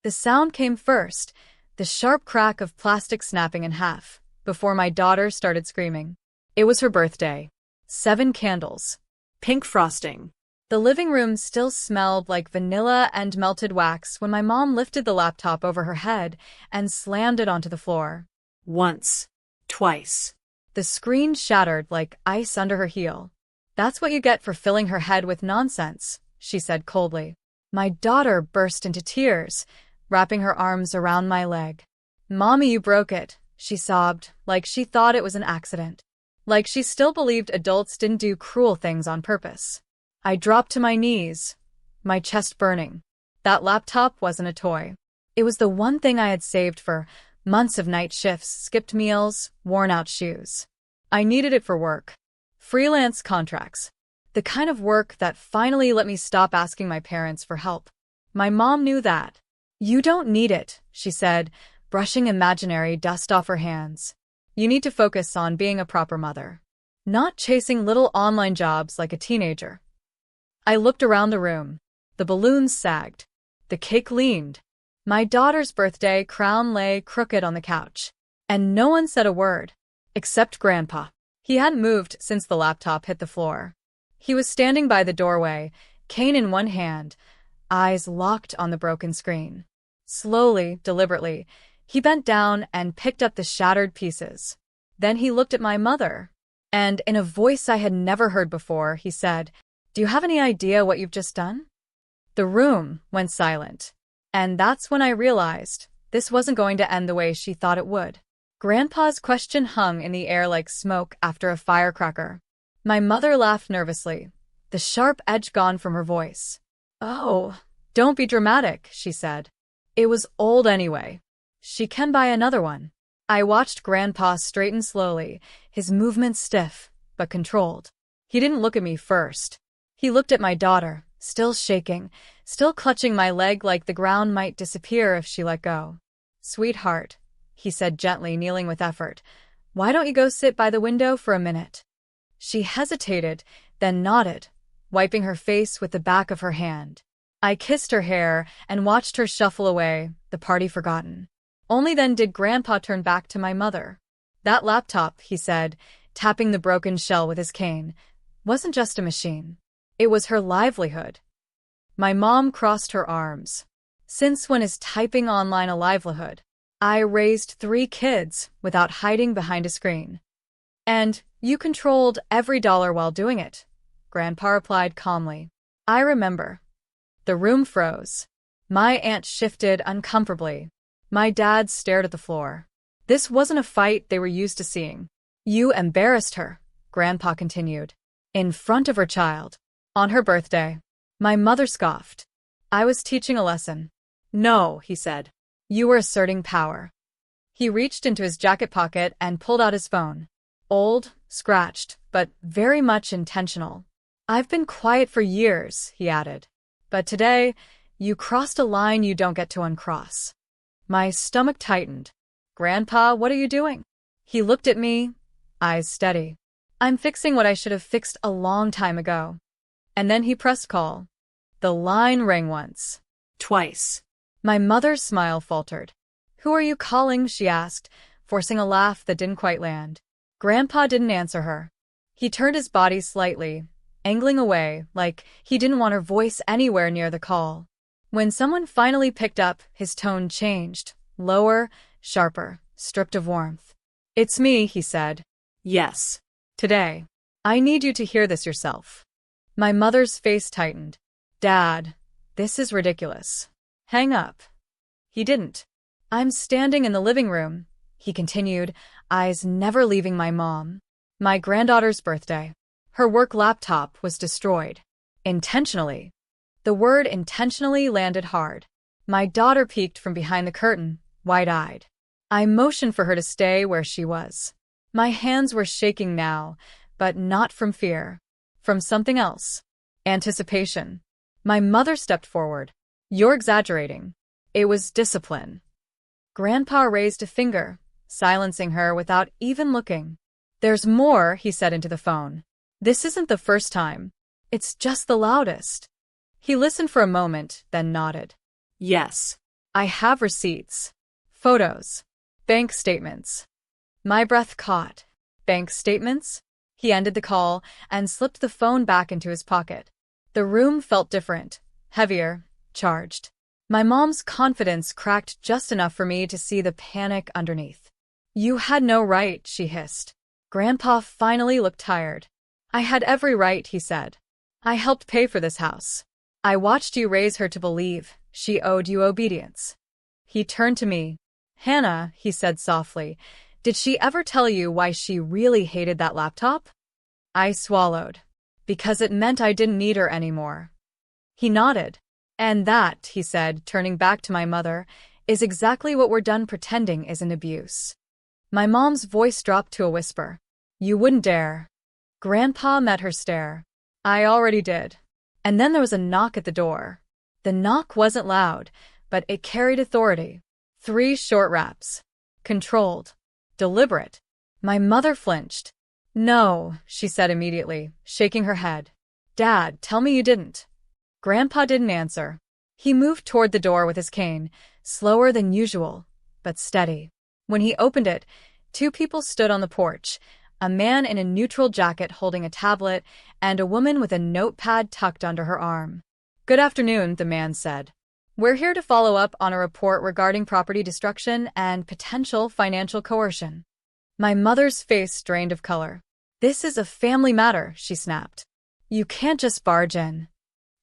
The sound came first, the sharp crack of plastic snapping in half, before my daughter started screaming. It was her birthday. 7 candles. Pink frosting. The living room still smelled like vanilla and melted wax when my mom lifted the laptop over her head and slammed it onto the floor. Once. Twice. The screen shattered like ice under her heel. "That's what you get for filling her head with nonsense," she said coldly. My daughter burst into tears, wrapping her arms around my leg. "Mommy, you broke it," she sobbed, like she thought it was an accident. Like she still believed adults didn't do cruel things on purpose. I dropped to my knees, my chest burning. That laptop wasn't a toy. It was the one thing I had saved for months of night shifts, skipped meals, worn-out shoes. I needed it for work. Freelance contracts. The kind of work that finally let me stop asking my parents for help. My mom knew that. "You don't need it," she said, brushing imaginary dust off her hands. "You need to focus on being a proper mother, not chasing little online jobs like a teenager." I looked around the room. The balloons sagged. The cake leaned. My daughter's birthday crown lay crooked on the couch. And no one said a word. Except Grandpa. He hadn't moved since the laptop hit the floor. He was standing by the doorway, cane in one hand, eyes locked on the broken screen. Slowly, deliberately, he bent down and picked up the shattered pieces. Then he looked at my mother. And in a voice I had never heard before, he said, "Do you have any idea what you've just done?" The room went silent. And that's when I realized this wasn't going to end the way she thought it would. Grandpa's question hung in the air like smoke after a firecracker. My mother laughed nervously, the sharp edge gone from her voice. "Oh, don't be dramatic," she said. "It was old anyway. She can buy another one." I watched Grandpa straighten slowly, his movements stiff, but controlled. He didn't look at me first. He looked at my daughter, still shaking, still clutching my leg like the ground might disappear if she let go. "Sweetheart," he said gently, kneeling with effort, "why don't you go sit by the window for a minute?" She hesitated, then nodded, wiping her face with the back of her hand. I kissed her hair and watched her shuffle away, the party forgotten. Only then did Grandpa turn back to my mother. "That laptop," he said, tapping the broken shell with his cane, "wasn't just a machine. It was her livelihood." My mom crossed her arms. "Since when is typing online a livelihood? I raised 3 kids without hiding behind a screen." "And you controlled every dollar while doing it," Grandpa replied calmly. "I remember." The room froze. My aunt shifted uncomfortably. My dad stared at the floor. This wasn't a fight they were used to seeing. "You embarrassed her," Grandpa continued. "In front of her child. On her birthday." My mother scoffed. "I was teaching a lesson." "No," he said. "You were asserting power." He reached into his jacket pocket and pulled out his phone. Old, scratched, but very much intentional. "I've been quiet for years," he added. "But today, you crossed a line you don't get to uncross." My stomach tightened. "Grandpa, what are you doing?" He looked at me, eyes steady. "I'm fixing what I should have fixed a long time ago." And then he pressed call. The line rang once. Twice. My mother's smile faltered. "Who are you calling?" she asked, forcing a laugh that didn't quite land. Grandpa didn't answer her. He turned his body slightly, angling away, like he didn't want her voice anywhere near the call. When someone finally picked up, his tone changed, lower, sharper, stripped of warmth. "It's me," he said. "Yes. Today. I need you to hear this yourself." My mother's face tightened. "Dad, this is ridiculous. Hang up." He didn't. "I'm standing in the living room," he continued, eyes never leaving my mom. "My granddaughter's birthday. Her work laptop was destroyed. Intentionally." The word intentionally landed hard. My daughter peeked from behind the curtain, wide-eyed. I motioned for her to stay where she was. My hands were shaking now, but not from fear. From something else. Anticipation. My mother stepped forward. "You're exaggerating." "It was discipline." Grandpa raised a finger, silencing her without even looking. "There's more," he said into the phone. "This isn't the first time. It's just the loudest." He listened for a moment, then nodded. "Yes. I have receipts, photos, bank statements. My breath caught. Bank statements? He ended the call and slipped the phone back into his pocket. The room felt different, heavier, charged. My mom's confidence cracked just enough for me to see the panic underneath. You had no right, she hissed. Grandpa finally looked tired. I had every right, he said. I helped pay for this house. I watched you raise her to believe she owed you obedience. He turned to me. Hannah, he said softly, did she ever tell you why she really hated that laptop? I swallowed. Because it meant I didn't need her anymore. He nodded. And that, he said, turning back to my mother, is exactly what we're done pretending isn't abuse. My mom's voice dropped to a whisper. You wouldn't dare. Grandpa met her stare. I already did. And then there was a knock at the door. The knock wasn't loud, but it carried authority. 3 short raps. Controlled. Deliberate. My mother flinched. No, she said immediately, shaking her head. Dad, tell me you didn't. Grandpa didn't answer. He moved toward the door with his cane, slower than usual, but steady. When he opened it, 2 people stood on the porch, a man in a neutral jacket holding a tablet, and a woman with a notepad tucked under her arm. Good afternoon, the man said. We're here to follow up on a report regarding property destruction and potential financial coercion. My mother's face drained of color. This is a family matter, she snapped. You can't just barge in.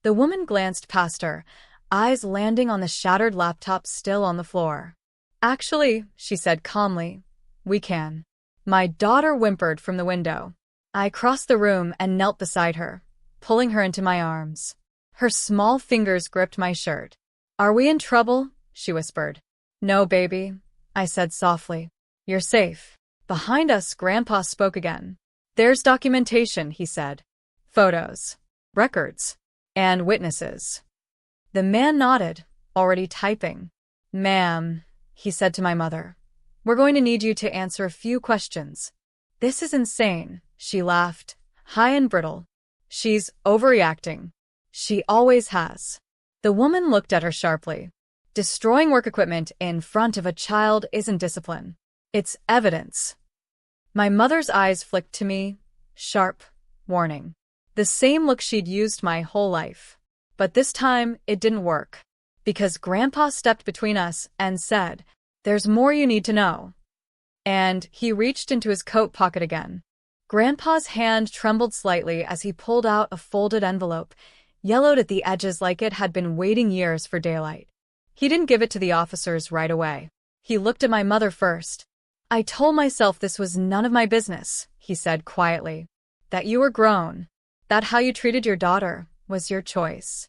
The woman glanced past her, eyes landing on the shattered laptop still on the floor. Actually, she said calmly, we can. My daughter whimpered from the window. I crossed the room and knelt beside her, pulling her into my arms. Her small fingers gripped my shirt. Are we in trouble? She whispered. No, baby, I said softly. You're safe. Behind us, Grandpa spoke again. There's documentation, he said. Photos, records, and witnesses. The man nodded, already typing. Ma'am, he said to my mother, we're going to need you to answer a few questions. This is insane, she laughed, high and brittle. She's overreacting. She always has. The woman looked at her sharply. Destroying work equipment in front of a child isn't discipline. It's evidence. My mother's eyes flicked to me, sharp, warning. The same look she'd used my whole life. But this time, it didn't work. Because Grandpa stepped between us and said, there's more you need to know. And he reached into his coat pocket again. Grandpa's hand trembled slightly as he pulled out a folded envelope, yellowed at the edges like it had been waiting years for daylight. He didn't give it to the officers right away. He looked at my mother first. I told myself this was none of my business, he said quietly. That you were grown. That how you treated your daughter was your choice.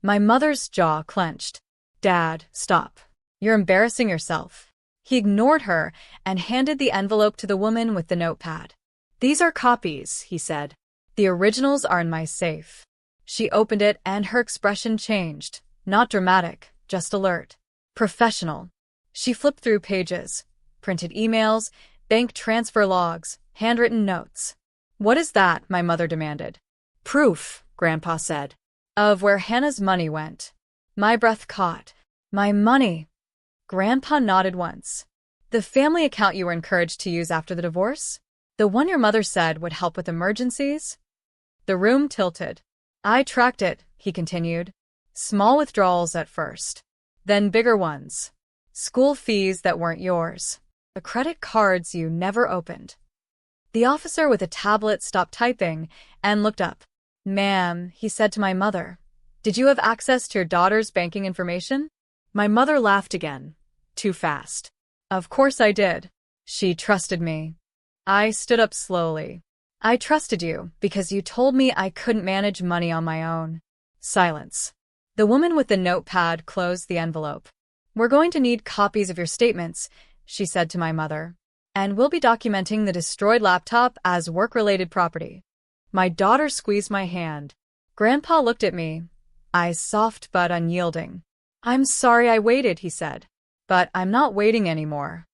My mother's jaw clenched. Dad, stop. You're embarrassing yourself. He ignored her and handed the envelope to the woman with the notepad. These are copies, he said. The originals are in my safe. She opened it and her expression changed. Not dramatic, just alert. Professional. She flipped through pages. Printed emails, bank transfer logs, handwritten notes. What is that? My mother demanded. Proof, Grandpa said. Of where Hannah's money went. My breath caught. My money. Grandpa nodded once. The family account you were encouraged to use after the divorce? The one your mother said would help with emergencies? The room tilted. I tracked it, he continued. Small withdrawals at first. Then bigger ones. School fees that weren't yours. The credit cards you never opened. The officer with a tablet stopped typing and looked up. Ma'am, he said to my mother, did you have access to your daughter's banking information? My mother laughed again. Too fast. Of course I did. She trusted me. I stood up slowly. I trusted you because you told me I couldn't manage money on my own. Silence. The woman with the notepad closed the envelope. We're going to need copies of your statements, she said to my mother. And we'll be documenting the destroyed laptop as work-related property. My daughter squeezed my hand. Grandpa looked at me, eyes soft but unyielding. I'm sorry I waited, he said. But I'm not waiting anymore.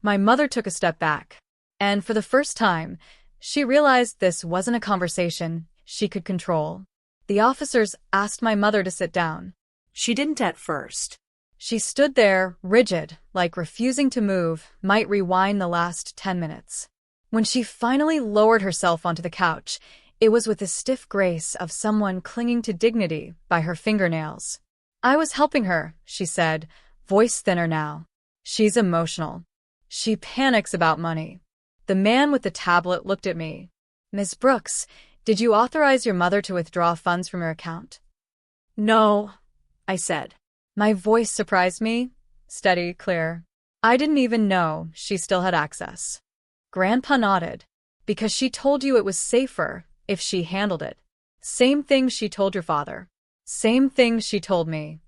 My mother took a step back. And for the first time, she realized this wasn't a conversation she could control. The officers asked my mother to sit down. She didn't at first. She stood there, rigid, like refusing to move, might rewind the last 10 minutes. When she finally lowered herself onto the couch, it was with the stiff grace of someone clinging to dignity by her fingernails. "I was helping her," she said, voice thinner now. "She's emotional. She panics about money." The man with the tablet looked at me. "Ms. Brooks, did you authorize your mother to withdraw funds from your account?" "No," I said. My voice surprised me, steady, clear. I didn't even know she still had access. Grandpa nodded. "Because she told you it was safer if she handled it. Same thing she told your father. Same thing she told me."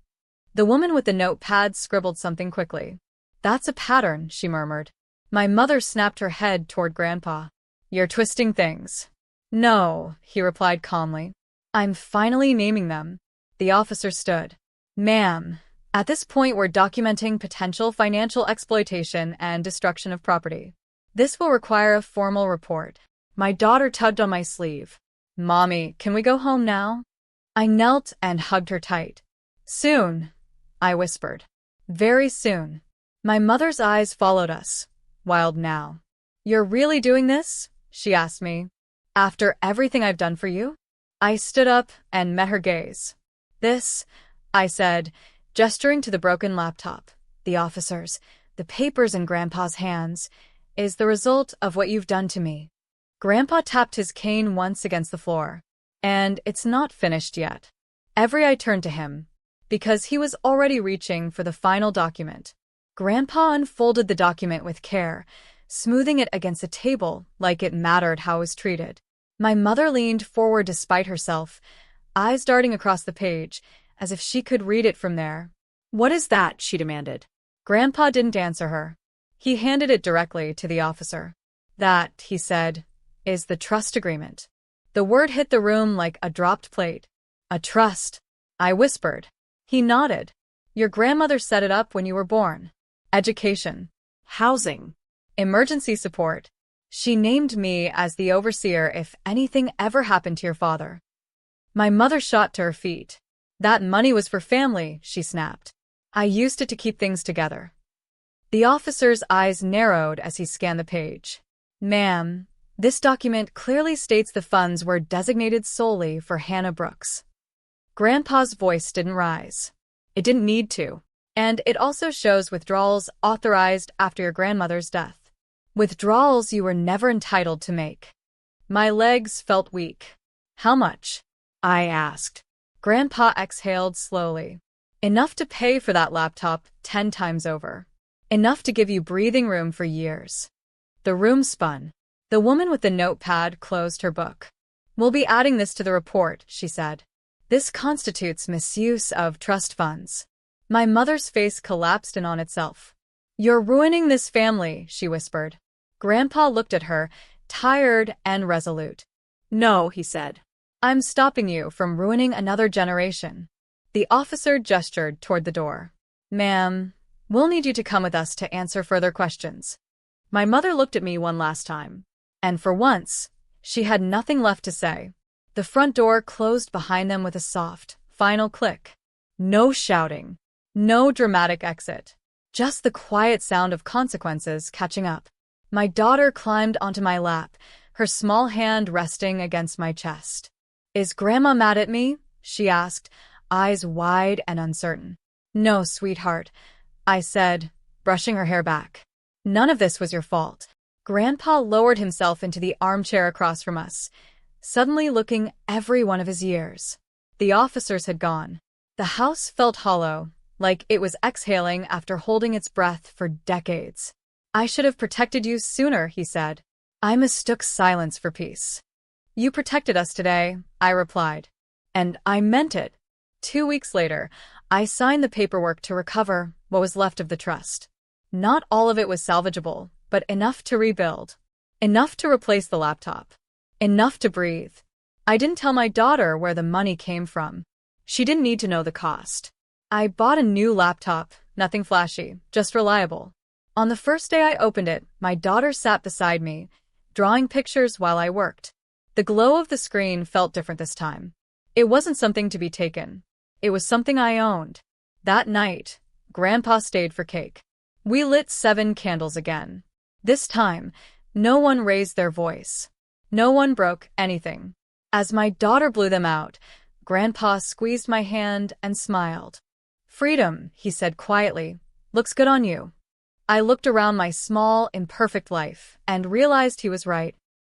The woman with the notepad scribbled something quickly. "That's a pattern," she murmured. My mother snapped her head toward Grandpa. "You're twisting things." "No," he replied calmly. "I'm finally naming them." The officer stood. "Ma'am, at this point we're documenting potential financial exploitation and destruction of property. This will require a formal report." My daughter tugged on my sleeve. "Mommy, can we go home now?" I knelt and hugged her tight. "Soon," I whispered. "Very soon." My mother's eyes followed us, wild now. "You're really doing this?" she asked me. "After everything I've done for you?" I stood up and met her gaze. "This," I said, gesturing to the broken laptop, "the officers, the papers in Grandpa's hands, is the result of what you've done to me." Grandpa tapped his cane once against the floor. "And it's not finished yet." Every eye turned to him, because he was already reaching for the final document. Grandpa unfolded the document with care, smoothing it against the table like it mattered how it was treated. My mother leaned forward despite herself, eyes darting across the page, as if she could read it from there. "What is that?" she demanded. Grandpa didn't answer her. He handed it directly to the officer. "That," he said, "is the trust agreement." The word hit the room like a dropped plate. "A trust?" I whispered. He nodded. "Your grandmother set it up when you were born. Education, housing, emergency support. She named me as the overseer if anything ever happened to your father." My mother shot to her feet. "That money was for family," she snapped. "I used it to keep things together." The officer's eyes narrowed as he scanned the page. "Ma'am, this document clearly states the funds were designated solely for Hannah Brooks." Grandpa's voice didn't rise. It didn't need to. "And it also shows withdrawals authorized after your grandmother's death. Withdrawals you were never entitled to make." My legs felt weak. "How much?" I asked. Grandpa exhaled slowly. "Enough to pay for that laptop 10 times over. Enough to give you breathing room for years." The room spun. The woman with the notepad closed her book. "We'll be adding this to the report," she said. "This constitutes misuse of trust funds." My mother's face collapsed in on itself. "You're ruining this family," she whispered. Grandpa looked at her, tired and resolute. "No," he said. "I'm stopping you from ruining another generation." The officer gestured toward the door. "Ma'am, we'll need you to come with us to answer further questions." My mother looked at me one last time. And for once, she had nothing left to say. The front door closed behind them with a soft, final click. No shouting. No dramatic exit. Just the quiet sound of consequences catching up. My daughter climbed onto my lap, her small hand resting against my chest. "Is Grandma mad at me?" she asked, eyes wide and uncertain. "No, sweetheart," I said, brushing her hair back. "None of this was your fault." Grandpa lowered himself into the armchair across from us, suddenly looking every one of his years. The officers had gone. The house felt hollow, like it was exhaling after holding its breath for decades. "I should have protected you sooner," he said. I mistook silence for peace. "You protected us today," I replied. And I meant it. 2 weeks later, I signed the paperwork to recover what was left of the trust. Not all of it was salvageable, but enough to rebuild. Enough to replace the laptop. Enough to breathe. I didn't tell my daughter where the money came from. She didn't need to know the cost. I bought a new laptop, nothing flashy, just reliable. On the first day I opened it, my daughter sat beside me, drawing pictures while I worked. The glow of the screen felt different this time. It wasn't something to be taken. It was something I owned. That night, Grandpa stayed for cake. We lit 7 candles again. This time, no one raised their voice. No one broke anything. As my daughter blew them out, Grandpa squeezed my hand and smiled. "Freedom," he said quietly, "looks good on you." I looked around my small, imperfect life and realized he was right.